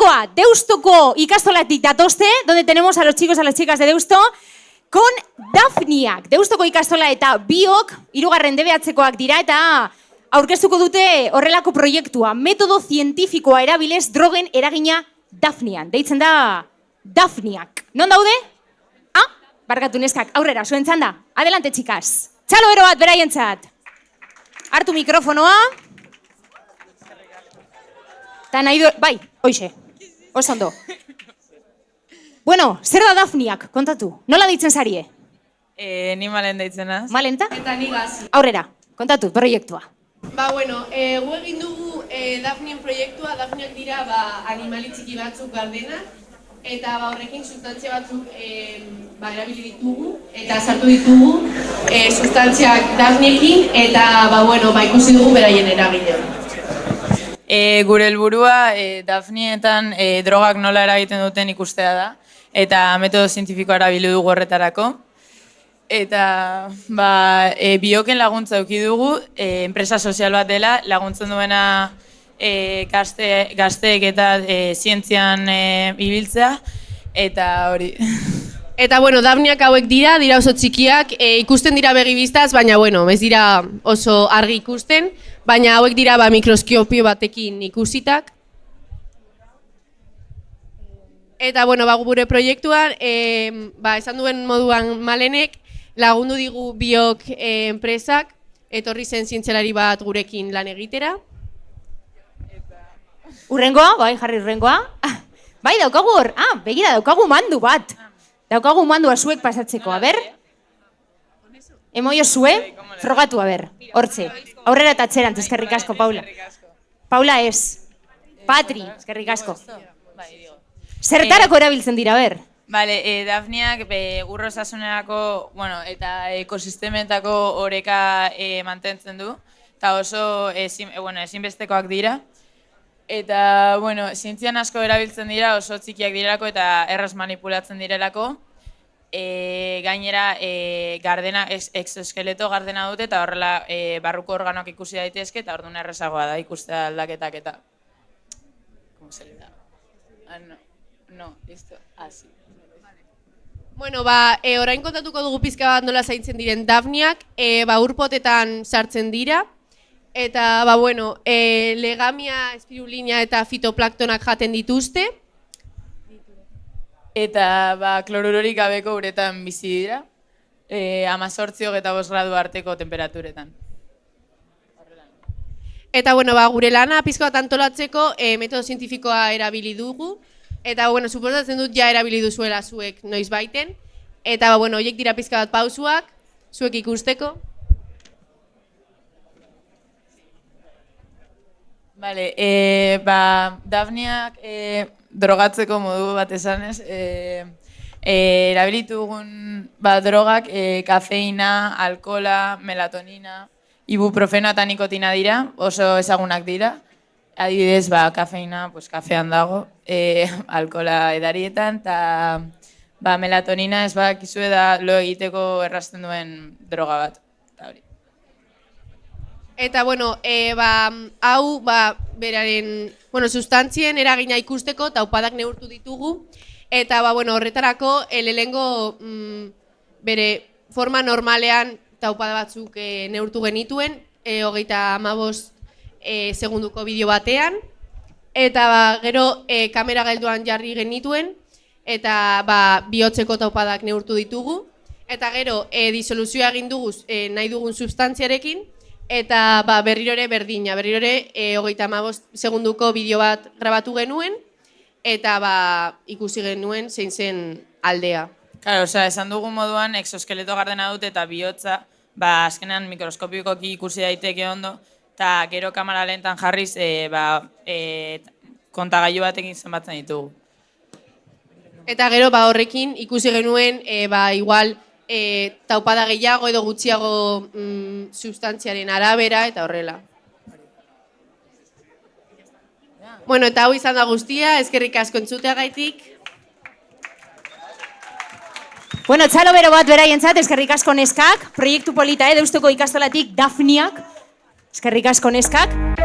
Gaurkoa, Deustoko ikastolatik datoste, donde tenemos a los chicos, a las chicas de Deusto, con Dafniak. Deustoko ikastola eta biok, hirugarren DBHkoak dira, eta aurkeztuko dute horrelako proiektua. Metodo zientifikoa erabiliz drogen eragina Dafnian. Deitzen da Dafniak. Non daude? Ah, barkatu neskak, aurrera, zuen txanda. Adelante, chicas. Txalo bero bat, beraientzat. Hartu mikrofonoa. Ta nahi du... Bai, hoxe. Oso ondo. Bueno, zer da Dafniak, kontatu. Nola deitzen zarie? Ni Malen deitzen az. Malenta? Eta ni Gazi. Aurrera, kontatu, proiektua. Gu egin dugu Dafnien proiektua. Dafniak dira animali txiki batzuk gardenak. Eta horrekin sustantzia batzuk erabili ditugu. Eta sartu ditugu sustantziak Dafniekin. Eta ikusi dugu beraien eragina. Gure helburua Dafnietan drogak nola eragiten duten ikustea da. Eta metodo zientifikoa erabili dugu horretarako. Eta bioken laguntza eduki dugu, enpresa sozial bat dela, laguntzen duena gazteek eta zientzian ibiltzea, eta hori. Eta Dafniak hauek dira oso txikiak, ikusten dira begibistaz, baina ez dira oso argi ikusten, baina hauek dira mikroskopio batekin ikusitak. Eta gure proiektuan, esan duen moduan Malenek, lagundu digu biok enpresak, etorri zen zientzialari bat gurekin lan egitera. Urrengoa, bai, jarri urrengoa. Bai, daukagu hor, begira, daukagu mandu bat. Daukagu mandua zuek pasatzeko, a ber? Emoio zue, frogatu, a ber, hortze. Aurrera eta atzerant, eskerrik asko, Paula. Paula ez. Patri, eskerrik asko. Zertarako erabiltzen dira, ber? Dafniak ur osasunerako eta ekosistemetako oreka mantentzen du, eta oso ezinbestekoak dira. Eta, zientzian asko erabiltzen dira, oso txikiak direlako eta erraz manipulatzen direlako. Gainera, exoskeleto gardena dute eta horrela barruko organoak ikusi daitezke eta orduan errazagoa da ikustea aldaketak eta... ¿Cómo se le da? No, listo, así. Orain kontatuko dugu pizka bat nola zaintzen diren Dafniak, urpotetan sartzen dira, eta legamia, espirulina eta fitoplaktonak jaten dituzte. Eta klorurorik gabeko uretan bizi dira, 18-25 gradu arteko temperaturetan. Eta gure lana pizka bat antolatzeko metodo zientifikoa erabili dugu. Eta, suposatzen dut ja erabili duzuela zuek noiz baiten. Eta, horiek dira pizka bat pausuak, zuek ikusteko. Dafniak drogatzeko modu bat esanez, erabilitu dugun drogak kafeina, alkohola, melatonina, ibuprofeno eta nikotina dira, oso ezagunak dira. Adibidez, kafeina, kafean dago, alkohola edarietan, eta melatonina ez bakizue da lo egiteko errazten duen droga bat. Eta, hau, beraren, sustantzien eragina ikusteko, taupadak neurtu ditugu, eta, horretarako, lehengo bere forma normalean taupada batzuk neurtu genituen, 35 segunduko bideo batean, eta gero kamera gelduan jarri genituen, eta bihotzeko taupadak neurtu ditugu, eta gero disoluzioa egin dugu nahi dugun substantziarekin, eta berriro ere berdina, berriro ere 35 segunduko bideo bat grabatu genuen, eta ikusi genuen zein zen aldea. Claro, esan dugun moduan, exoskeleto gardena dute eta bihotza, azkenean mikroskopikoki ikusi daiteke ondo, eta gero kamera lentan jarriz kontagailu batekin zenbatzen ditugu. Eta gero horrekin ikusi genuen igual taupada gehiago edo gutxiago substantziaren arabera eta horrela. Eta hau izan da guztia, eskerrik asko entzuteagaitik. Txalo bero bat beraientzat, eskerrik asko neskak, proiektu polita Deustoko ikastolatik Dafniak, eskerrik asko neskak.